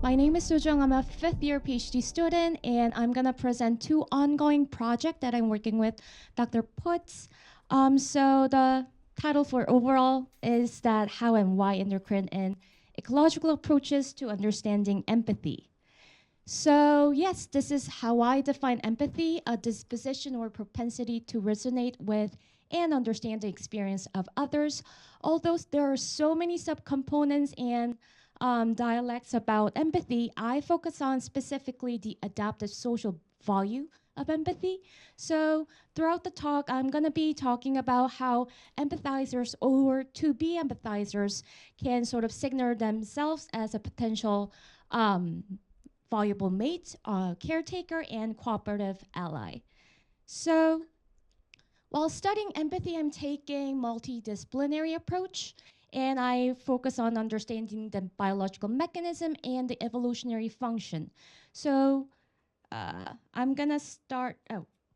My name is Sojung. I'm a fifth-year PhD student, and I'm going to present two ongoing projects that I'm working with Dr. Putz. So the title for overall is that How and Why Endocrine and Ecological Approaches to Understanding Empathy. So yes, this is how I define empathy, a disposition or propensity to resonate with and understand the experience of others. Although there are so many subcomponents and dialects about empathy, I focus on specifically the adaptive social value of empathy. So throughout the talk, I'm going to be talking about how empathizers or to-be empathizers can sort of signal themselves as a potential valuable mate, caretaker, and cooperative ally. So while studying empathy, I'm taking multidisciplinary approach, and I focus on understanding the biological mechanism and the evolutionary function. So I'm gonna start,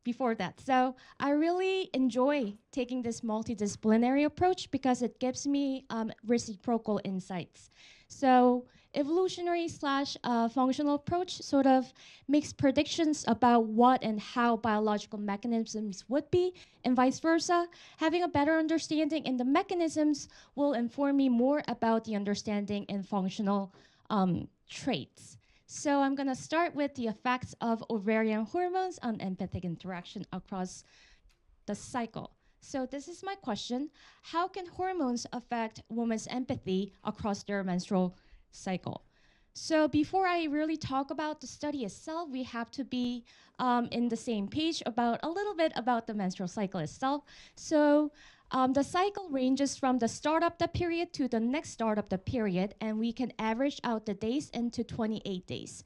before that. So I really enjoy taking this multidisciplinary approach because it gives me reciprocal insights. So evolutionary slash functional approach sort of makes predictions about what and how biological mechanisms would be, and vice versa. Having a better understanding in the mechanisms will inform me more about the understanding and functional traits. So I'm going to start with the effects of ovarian hormones on empathic interaction across the cycle. So this is my question. How can hormones affect women's empathy across their menstrual cycle? So before I really talk about the study itself, we have to be in the same page about a little bit about the menstrual cycle itself. So the cycle ranges from the start of the period to the next start of the period, and we can average out the days into 28 days.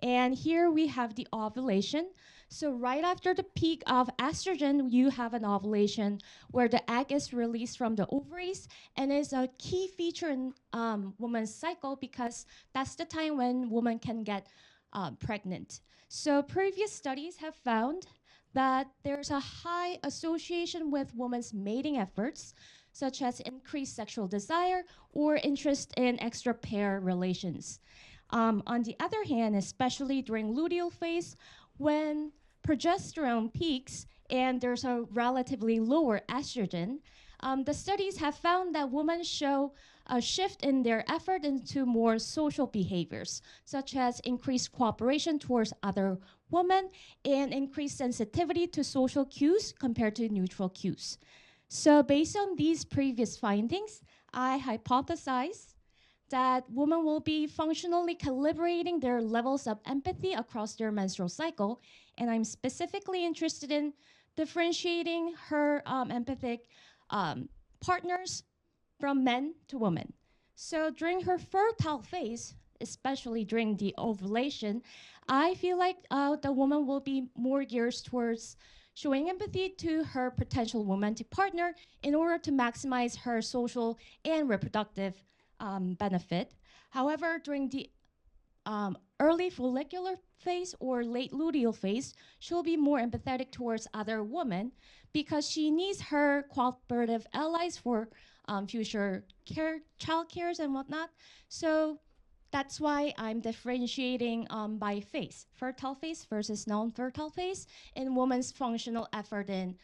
And here we have the ovulation. So right after the peak of estrogen, you have an ovulation where the egg is released from the ovaries, and is a key feature in woman's cycle because that's the time when women can get pregnant. So previous studies have found that there's a high association with women's mating efforts, such as increased sexual desire or interest in extra pair relations. On the other hand, especially during luteal phase, when progesterone peaks and there's a relatively lower estrogen, the studies have found that women show a shift in their effort into more social behaviors, such as increased cooperation towards other women and increased sensitivity to social cues compared to neutral cues. So based on these previous findings, I hypothesize that women will be functionally calibrating their levels of empathy across their menstrual cycle, and I'm specifically interested in differentiating her empathic partners from men to women. So during her fertile phase, especially during the ovulation, I feel like the woman will be more geared towards showing empathy to her potential romantic partner in order to maximize her social and reproductive benefit. However, during the early follicular phase or late luteal phase, she'll be more empathetic towards other women because she needs her cooperative allies for future child cares and whatnot. So that's why I'm differentiating by phase, fertile phase versus non-fertile phase in women's functional effort in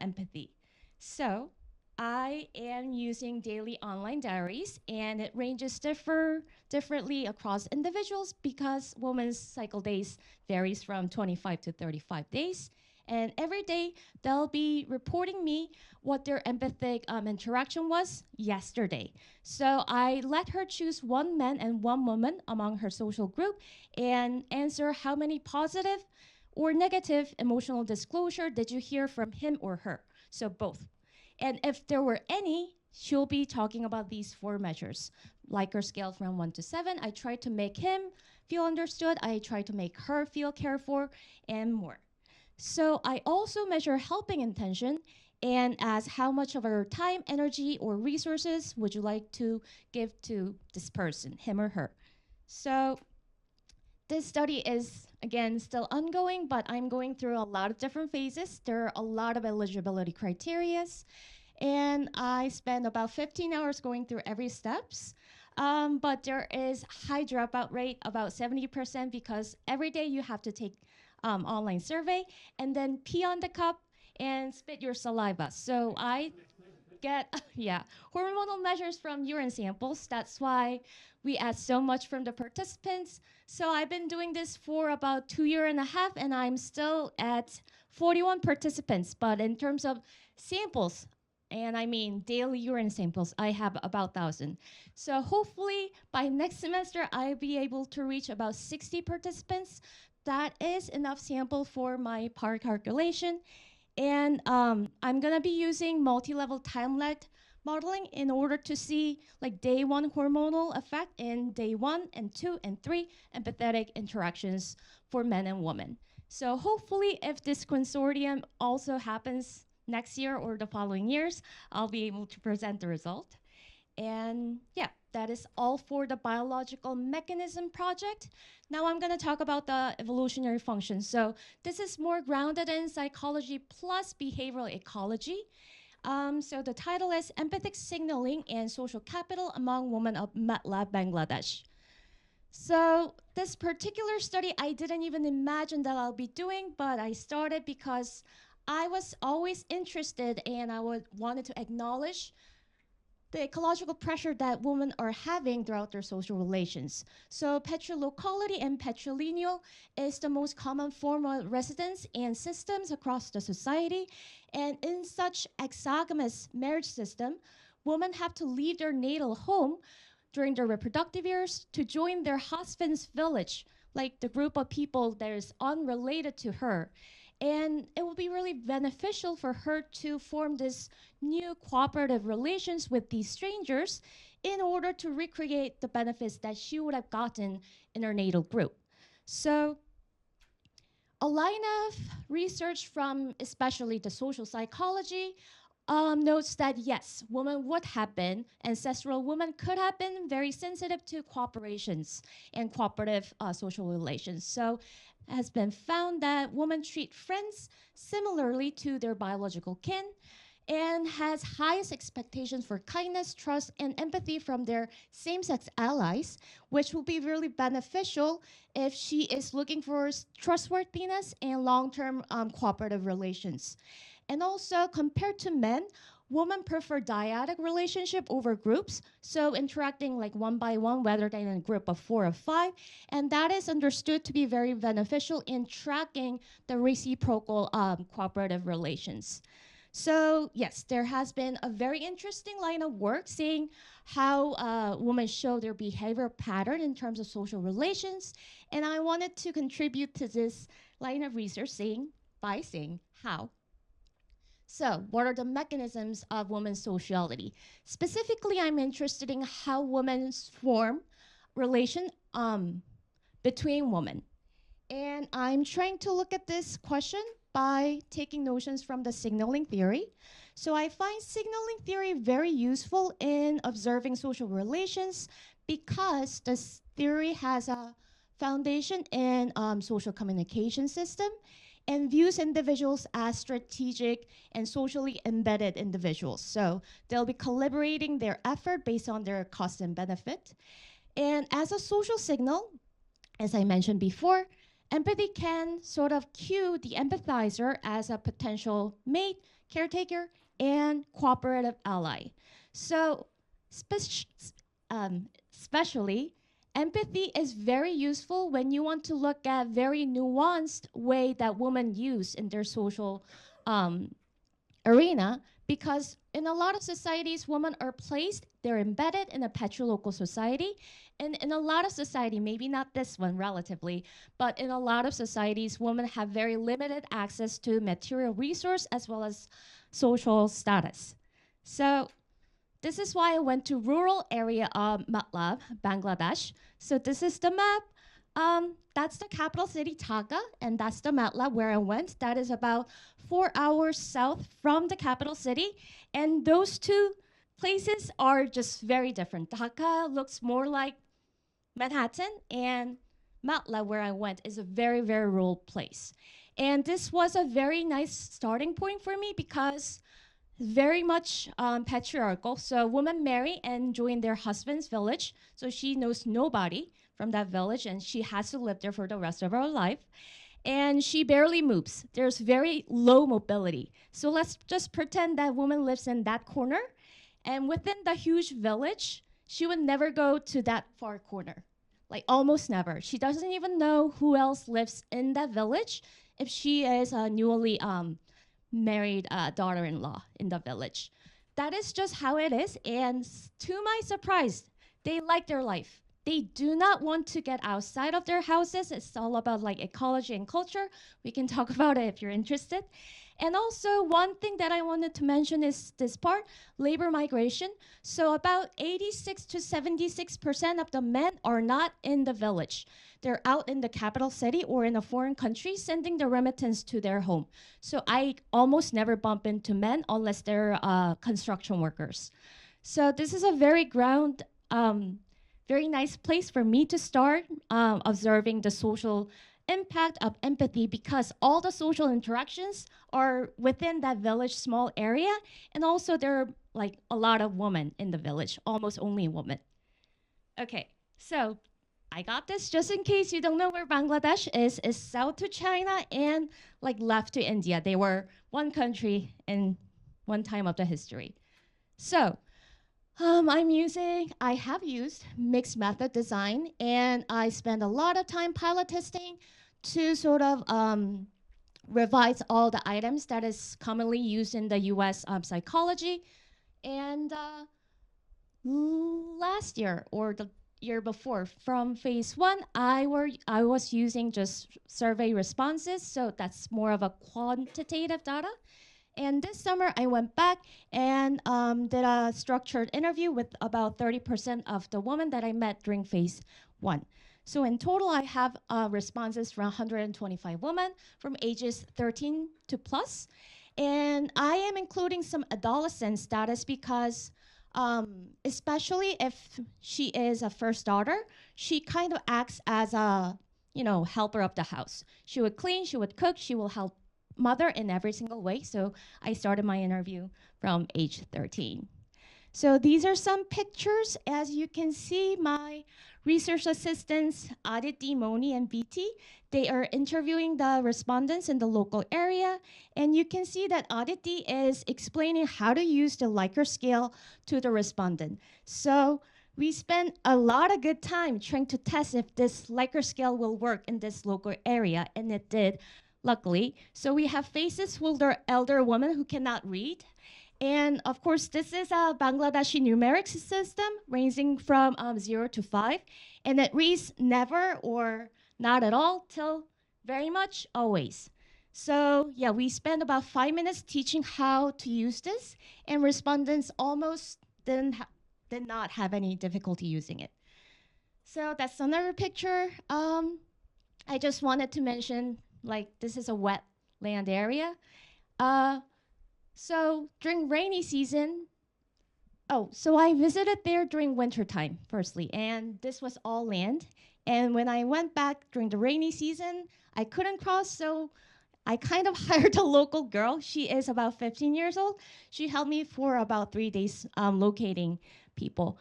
empathy. So I am using daily online diaries, and it ranges differently across individuals because women's cycle days varies from 25 to 35 days. And every day, they'll be reporting me what their empathic interaction was yesterday. So I let her choose one man and one woman among her social group and answer how many positive or negative emotional disclosure did you hear from him or her. So both. And if there were any, she'll be talking about these 4 measures. Likert scale from 1 to 7, I try to make him feel understood, I try to make her feel cared for, and more. So I also measure helping intention and ask how much of her time, energy, or resources would you like to give to this person, him or her. So this study is, again, still ongoing, but I'm going through a lot of different phases. There are a lot of eligibility criteria, and I spend about 15 hours going through every steps. But there is high dropout rate, about 70%, because every day you have to take online survey and then pee on the cup and spit your saliva. So I get yeah, hormonal measures from urine samples. That's why we ask so much from the participants. So I've been doing this for about 2.5 years, and I'm still at 41 participants. But in terms of samples, and I mean daily urine samples, I have about 1,000. So hopefully by next semester, I'll be able to reach about 60 participants. That is enough sample for my power calculation. And I'm gonna be using multi-level time-led modeling in order to see like day one hormonal effect in day 1 and 2 and 3 empathetic interactions for men and women. So hopefully if this consortium also happens next year or the following years, I'll be able to present the result. And yeah, that is all for the biological mechanism project. Now I'm going to talk about the evolutionary functions. So this is more grounded in psychology plus behavioral ecology. So the title is Empathic Signaling and Social Capital Among Women of MATLAB, Bangladesh. So this particular study, I didn't even imagine that I'll be doing, but I started because I was always interested and wanted to acknowledge the ecological pressure that women are having throughout their social relations. So petrilocality and patrilineal is the most common form of residence and systems across the society. And in such exogamous marriage system, women have to leave their natal home during their reproductive years to join their husband's village, like the group of people that is unrelated to her. And it will be really beneficial for her to form this new cooperative relations with these strangers in order to recreate the benefits that she would have gotten in her natal group. So a line of research from especially the social psychology notes that yes, women would have been, ancestral women could have been very sensitive to cooperations and cooperative social relations. So it has been found that women treat friends similarly to their biological kin and has highest expectations for kindness, trust, and empathy from their same-sex allies, which will be really beneficial if she is looking for trustworthiness and long-term cooperative relations. And also, compared to men, women prefer dyadic relationship over groups, so interacting like one by one rather than in a group of 4 or 5, and that is understood to be very beneficial in tracking the reciprocal cooperative relations. So yes, there has been a very interesting line of work seeing how women show their behavior pattern in terms of social relations, and I wanted to contribute to this line of research by saying how. So, what are the mechanisms of women's sociality? Specifically, I'm interested in how women form relation between women. And I'm trying to look at this question by taking notions from the signaling theory. So I find signaling theory very useful in observing social relations because this theory has a foundation in social communication system and views individuals as strategic and socially embedded individuals. So they'll be calibrating their effort based on their cost and benefit. And as a social signal, as I mentioned before, empathy can sort of cue the empathizer as a potential mate, caretaker, and cooperative ally. So especially, empathy is very useful when you want to look at very nuanced way that women use in their social arena, because in a lot of societies, women are placed, they're embedded in a patrilocal society. And in a lot of society, maybe not this one relatively, but in a lot of societies, women have very limited access to material resource as well as social status. So this is why I went to rural area of MATLAB, Bangladesh. So this is the map. That's the capital city, Dhaka, and that's the MATLAB where I went. That is about 4 hours south from the capital city. And those two places are just very different. Dhaka looks more like Manhattan, and MATLAB, where I went, is a very, very rural place. And this was a very nice starting point for me because very much patriarchal. So women marry and join their husband's village. So she knows nobody from that village and she has to live there for the rest of her life. And she barely moves. There's very low mobility. So let's just pretend that woman lives in that corner. And within the huge village, she would never go to that far corner. Like almost never. She doesn't even know who else lives in that village if she is a newly married daughter-in-law in the village. That is just how it is. And to my surprise, they like their life. They do not want to get outside of their houses. It's all about like ecology and culture. We can talk about it if you're interested. And also one thing that I wanted to mention is this part, labor migration. So about 86 to 76% of the men are not in the village. They're out in the capital city or in a foreign country sending the remittance to their home. So I almost never bump into men unless they're construction workers. So this is a very very nice place for me to start observing the social impact of empathy because all the social interactions are within that village small area, and also there are like a lot of women in the village, almost only women. Okay, so I got this just in case you don't know where Bangladesh is south to China and like left to India. They were one country in one time of the history. So I have used mixed method design, and I spend a lot of time pilot testing to sort of revise all the items that is commonly used in the US psychology. And last year or the year before, from phase one, I was using just survey responses, so that's more of a quantitative data. And this summer, I went back and did a structured interview with about 30% of the women that I met during phase one. So in total, I have responses from 125 women from ages 13 to plus. And I am including some adolescent status because especially if she is a first daughter, she kind of acts as a helper of the house. She would clean, she would cook, she will help mother in every single way. So I started my interview from age 13. So these are some pictures. As you can see, my research assistants, Aditi, Moni, and BT, they are interviewing the respondents in the local area. And you can see that Aditi is explaining how to use the Likert scale to the respondent. So we spent a lot of good time trying to test if this Likert scale will work in this local area, and it did, luckily. So we have faces with their elder women who cannot read. And of course, this is a Bangladeshi numeric system ranging from 0 to 5. And it reads never or not at all till very much always. So yeah, we spent about 5 minutes teaching how to use this, and respondents almost did not have any difficulty using it. So that's another picture. I just wanted to mention, like, this is a wetland area. So during rainy season, so I visited there during wintertime, firstly, and this was all land. And when I went back during the rainy season, I couldn't cross, so I kind of hired a local girl. She is about 15 years old. She helped me for about 3 days locating people.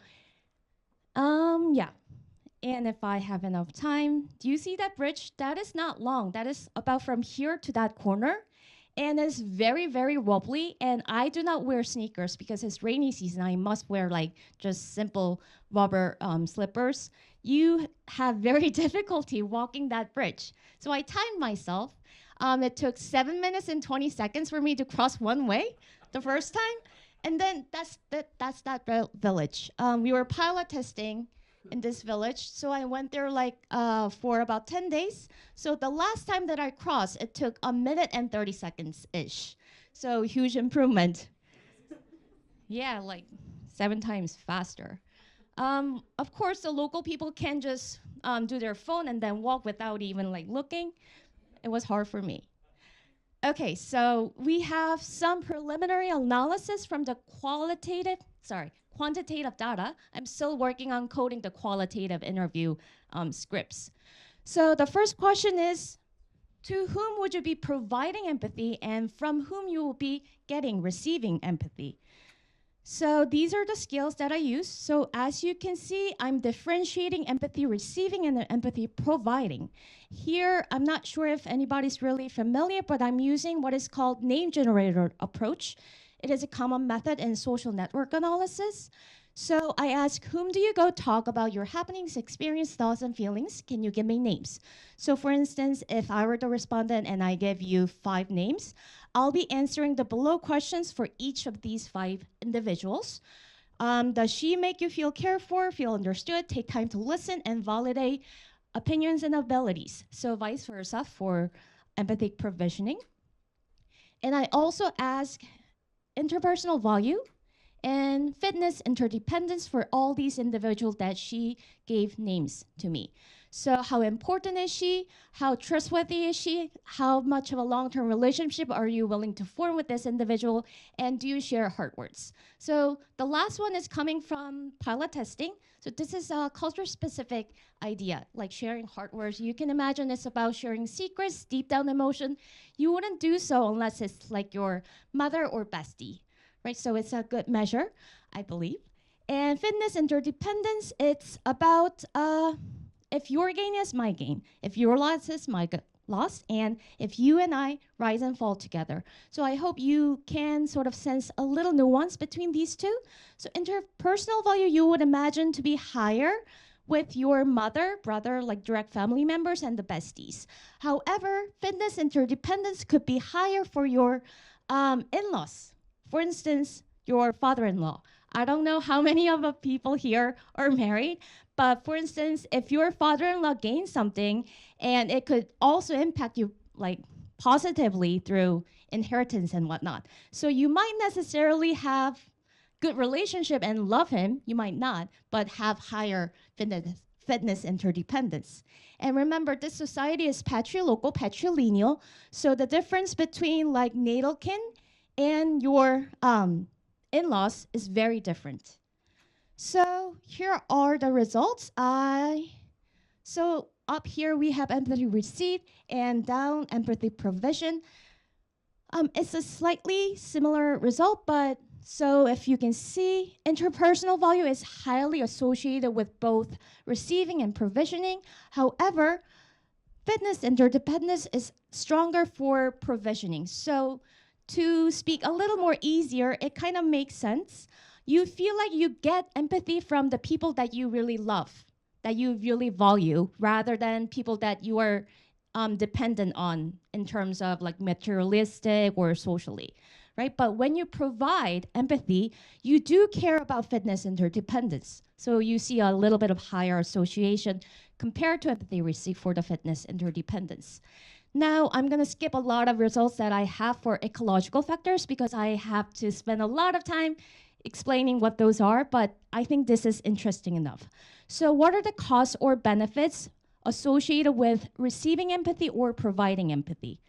Yeah. And if I have enough time, do you see that bridge? That is not long. That is about from here to that corner. And it's very, very wobbly. And I do not wear sneakers because it's rainy season. I must wear like just simple rubber slippers. You have very difficulty walking that bridge. So I timed myself. It took 7 minutes and 20 seconds for me to cross one way the first time. And then that's that village. We were pilot testing in this village. So I went there like for about 10 days. So the last time that I crossed, it took 1 minute and 30 seconds-ish. So huge improvement. Yeah, like 7 times faster. Of course, the local people can just do their phone and then walk without even like looking. It was hard for me. Okay, so we have some preliminary analysis from the quantitative data. I'm still working on coding the qualitative interview scripts. So the first question is, To whom would you be providing empathy, and from whom you will be receiving empathy? So these are the skills that I use. So as you can see, I'm differentiating empathy receiving and empathy providing. Here, I'm not sure if anybody's really familiar, but I'm using what is called name generator approach. It is a common method in social network analysis. So I ask, whom do you go talk about your happenings, experience, thoughts, and feelings? Can you give me names? So for instance, if I were the respondent and I give you 5 names, I'll be answering the below questions for each of these 5 individuals. Does she make you feel cared for, feel understood, take time to listen, and validate opinions and abilities? So vice versa for empathic provisioning. And I also ask interpersonal value and fitness interdependence for all these individuals that she gave names to me. So how important is she? How trustworthy is she? How much of a long-term relationship are you willing to form with this individual? And do you share heart words? So the last one is coming from pilot testing. So this is a culture-specific idea, like sharing heart words. You can imagine it's about sharing secrets, deep down emotion. You wouldn't do so unless it's like your mother or bestie. Right, so it's a good measure, I believe. And fitness interdependence, it's about if your gain is my gain, if your loss is my loss, and if you and I rise and fall together. So I hope you can sort of sense a little nuance between these two. So interpersonal value, you would imagine to be higher with your mother, brother, like direct family members, and the besties. However, fitness interdependence could be higher for your in-laws. For instance, your father-in-law. I don't know how many of the people here are married, but for instance, if your father-in-law gains something, and it could also impact you like positively through inheritance and whatnot. So you might necessarily have good relationship and love him, you might not, but have higher fitness interdependence. And remember, this society is patrilocal, patrilineal, so the difference between like natal kin and your in-laws is very different. So here are the results. So up here we have empathy received, and down empathy provision. It's a slightly similar result, but so if you can see, interpersonal value is highly associated with both receiving and provisioning. However, fitness interdependence is stronger for provisioning. So to speak a little more easier, it kind of makes sense. You feel like you get empathy from the people that you really love, that you really value, rather than people that you are dependent on in terms of like materialistic or socially, right? But when you provide empathy, you do care about fitness interdependence. So you see a little bit of higher association compared to empathy received for the fitness interdependence. Now, I'm going to skip a lot of results that I have for ecological factors because I have to spend a lot of time explaining what those are, but I think this is interesting enough. So what are the costs or benefits associated with receiving empathy or providing empathy?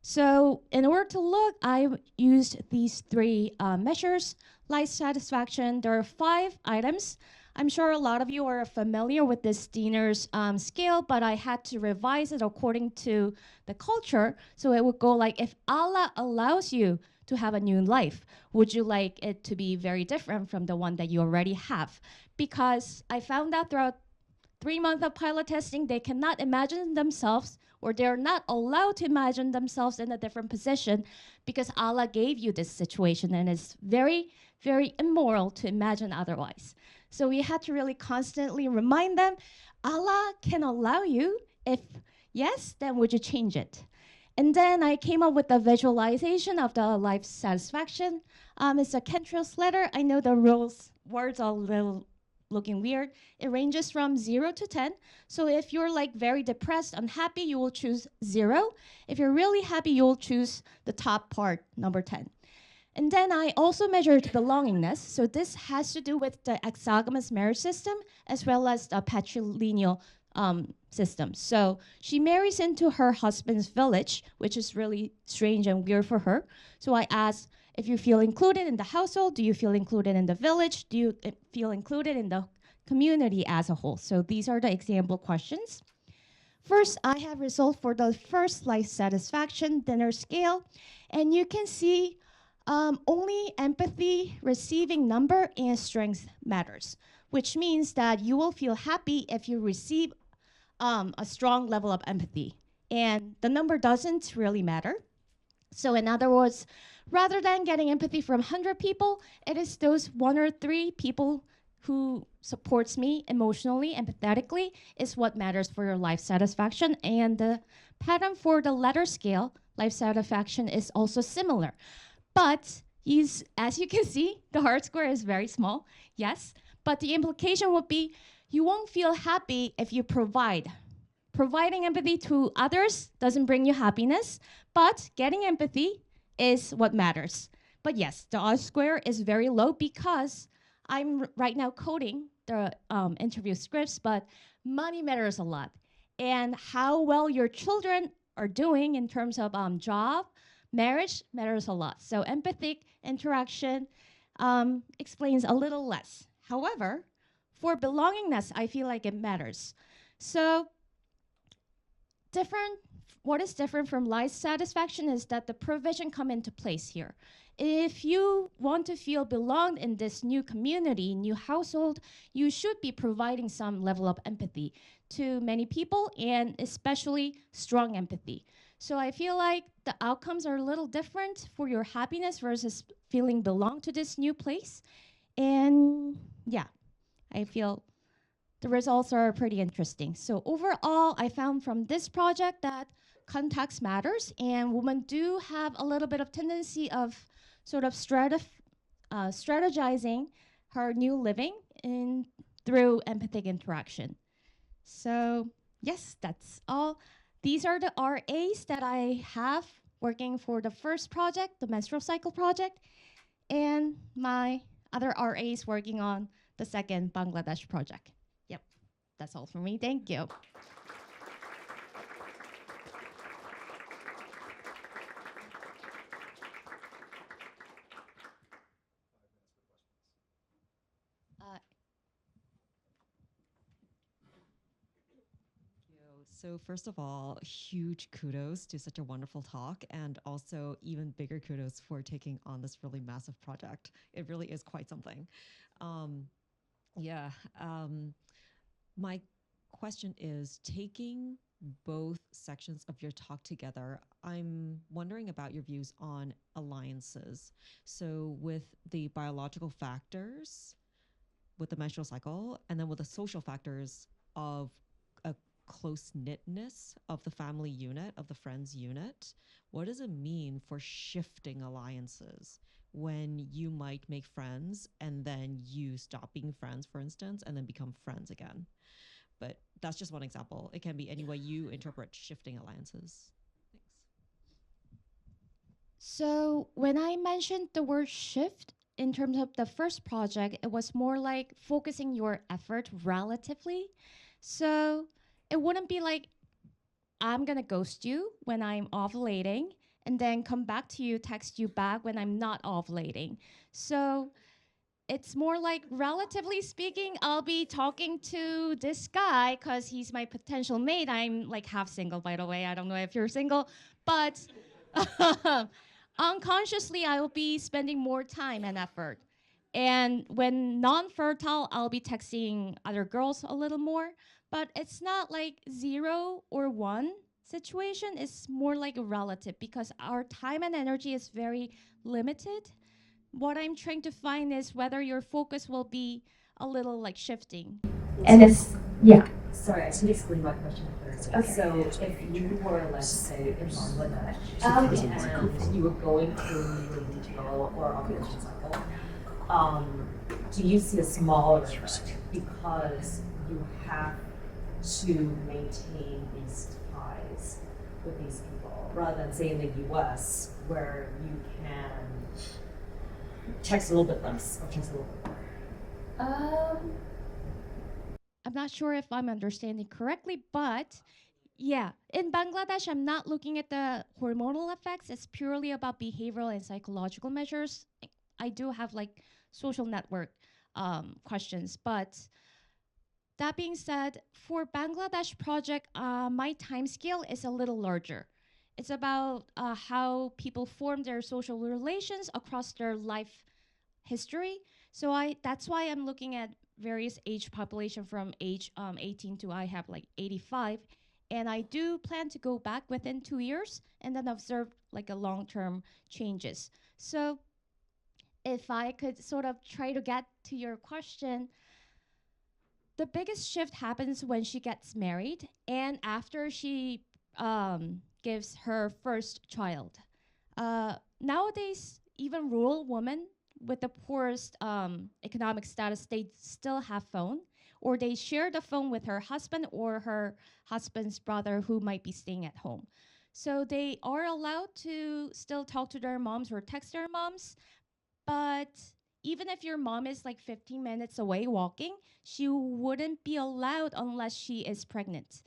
So in order to look, I used these 3 measures. Life satisfaction, there are 5 items. I'm sure a lot of you are familiar with this Steiner's scale, but I had to revise it according to the culture. So it would go like, if Allah allows you to have a new life, would you like it to be very different from the one that you already have? Because I found out throughout 3 months of pilot testing, they cannot imagine themselves, or they're not allowed to imagine themselves in a different position because Allah gave you this situation, and it's very, very immoral to imagine otherwise. So we had to really constantly remind them, Allah can allow you. If yes, then would you change it? And then I came up with a visualization of the life satisfaction. It's a Cantrell's letter. I know the words are a little looking weird. It ranges from 0 to 10. So if you're like very depressed, unhappy, you will choose 0. If you're really happy, you'll choose the top part, number 10. And then I also measured belongingness. So this has to do with the exogamous marriage system as well as the patrilineal system. So she marries into her husband's village, which is really strange and weird for her. So I asked, if you feel included in the household, do you feel included in the village? Do you feel included in the community as a whole? So these are the example questions. First, I have result for the first life satisfaction dinner scale, and you can see only empathy, receiving number, and strength matters, which means that you will feel happy if you receive a strong level of empathy, and the number doesn't really matter. So in other words, rather than getting empathy from 100 people, it is those 1 or 3 people who supports me emotionally, empathetically, is what matters for your life satisfaction. And the pattern for the letter scale, life satisfaction, is also similar. But as you can see, the heart square is very small, yes. But the implication would be you won't feel happy if you provide. Providing empathy to others doesn't bring you happiness, but getting empathy is what matters. But yes, the R square is very low because I'm right now coding the interview scripts, but money matters a lot. And how well your children are doing in terms of job, marriage matters a lot. So empathic interaction explains a little less. However, for belongingness, I feel like it matters. So different what is different from life satisfaction is that the provision come into place here. If you want to feel belonged in this new community, new household, you should be providing some level of empathy to many people, and especially strong empathy. So I feel like the outcomes are a little different for your happiness versus feeling belong to this new place. And yeah, I feel the results are pretty interesting. So overall, I found from this project that context matters, and women do have a little bit of tendency of sort of strategizing her new living through empathic interaction. So yes, that's all. These are the RAs that I have working for the first project, the menstrual cycle project, and my other RAs working on the second Bangladesh project. Yep, that's all for me. Thank you. Uh, So first of all, huge kudos to such a wonderful talk, and also even bigger kudos for taking on this really massive project. It really is quite something. Um, yeah. My question is, taking both sections of your talk together, I'm wondering about your views on alliances. So with the biological factors, with the menstrual cycle, and then with the social factors of a close knitness of the family unit, of the friends unit, what does it mean for shifting alliances when you might make friends and then you stop being friends, for instance, and then become friends again? But that's just one example. It can be any way you interpret shifting alliances. Thanks. So when I mentioned the word shift in terms of the first project, it was more like focusing your effort relatively. So it wouldn't be like I'm gonna ghost you when I'm ovulating and then come back to you, text you back when I'm not ovulating. So it's more like, relatively speaking, I'll be talking to this guy because he's my potential mate. I'm like half single, by the way. I don't know if you're single, but unconsciously, I will be spending more time and effort. And when non-fertile, I'll be texting other girls a little more. But it's not like 0 or 1 situation. It's more like a relative because our time and energy is very limited. What I'm trying to find is whether your focus will be a little like shifting. And it's, yeah. Sorry, I should explain my question first. Okay. So if you were, let's say, in Bangladesh, and you were going through the luteal or ovulation cycle, do you see a smaller risk because you have to maintain these ties with these people, rather than say in the US where you can text a little bit less or text a little bit more? I'm not sure if I'm understanding correctly, but yeah, in Bangladesh, I'm not looking at the hormonal effects. It's purely about behavioral and psychological measures. I do have like social network questions, but That being said, for Bangladesh project, my time scale is a little larger. It's about how people form their social relations across their life history. So that's why I'm looking at various age population from age 18 to I have like 85. And I do plan to go back within 2 years and then observe like a long-term changes. So if I could sort of try to get to your question, the biggest shift happens when she gets married and after she gives her first child. Nowadays, even rural women with the poorest economic status, they still have phone, or they share the phone with her husband or her husband's brother who might be staying at home. So they are allowed to still talk to their moms or text their moms, but even if your mom is like 15 minutes away walking, she wouldn't be allowed unless she is pregnant.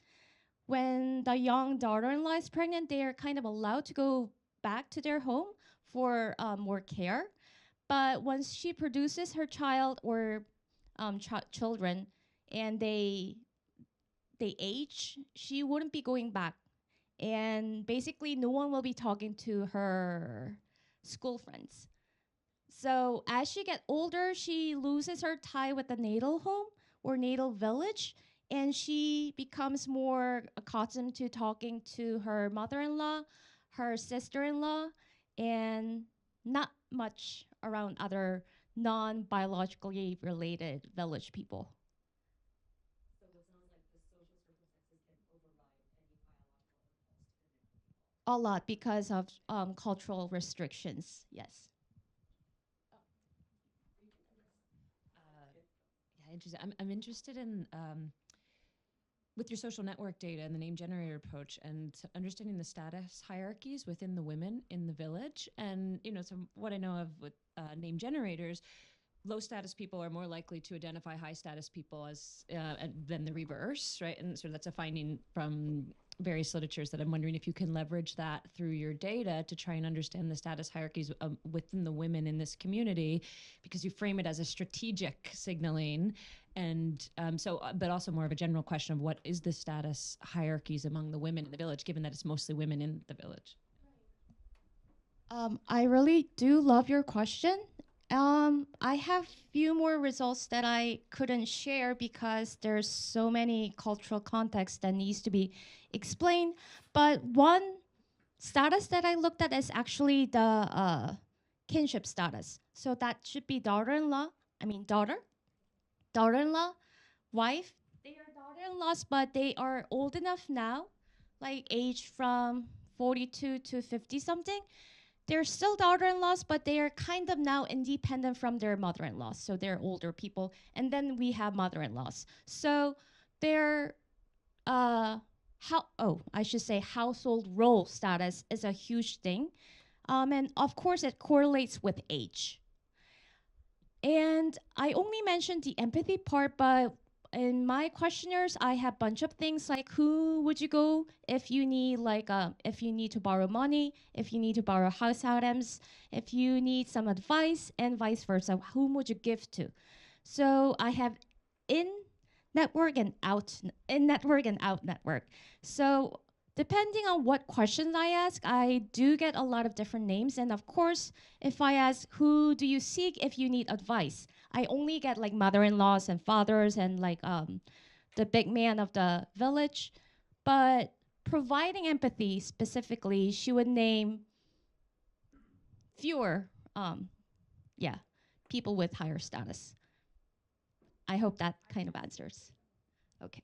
When the young daughter-in-law is pregnant, they are kind of allowed to go back to their home for more care. But once she produces her child or children and they age, she wouldn't be going back. And basically, no one will be talking to her school friends. So as she gets older, she loses her tie with the natal home or natal village, and she becomes more accustomed to talking to her mother-in-law, her sister-in-law, and not much around other non-biologically related village people. So it sounds like the social circumstances can override any biological impulse to connect with people. A lot because of cultural restrictions, yes. Yeah, interesting. I'm interested in with your social network data and the name generator approach and understanding the status hierarchies within the women in the village. And, you know, so what I know of with name generators, low status people are more likely to identify high status people as than the reverse, right? And so that's a finding from various literatures that I'm wondering if you can leverage that through your data to try and understand the status hierarchies within the women in this community, because you frame it as a strategic signaling. And but also more of a general question of what is the status hierarchies among the women in the village, given that it's mostly women in the village. I really do love your question. I have few more results that I couldn't share because there's so many cultural contexts that needs to be explained. But one status that I looked at is actually the kinship status. So that should be daughter-in-law, wife. They are daughter-in-laws, but they are old enough now, like age from 42 to 50 something. They're still daughter-in-laws, but they are kind of now independent from their mother-in-laws. So they're older people. And then we have mother-in-laws. So their I should say household role status is a huge thing. And of course it correlates with age. And I only mentioned the empathy part, but in my questionnaires, I have a bunch of things like who would you go if you need if you need to borrow money, if you need to borrow house items, if you need some advice, and vice versa. Whom would you give to? So I have in network and out network. So depending on what questions I ask, I do get a lot of different names. And of course, if I ask who do you seek if you need advice, I only get like mother-in-laws and fathers and like the big man of the village. But providing empathy specifically, she would name fewer, people with higher status. I hope that kind of answers. Okay.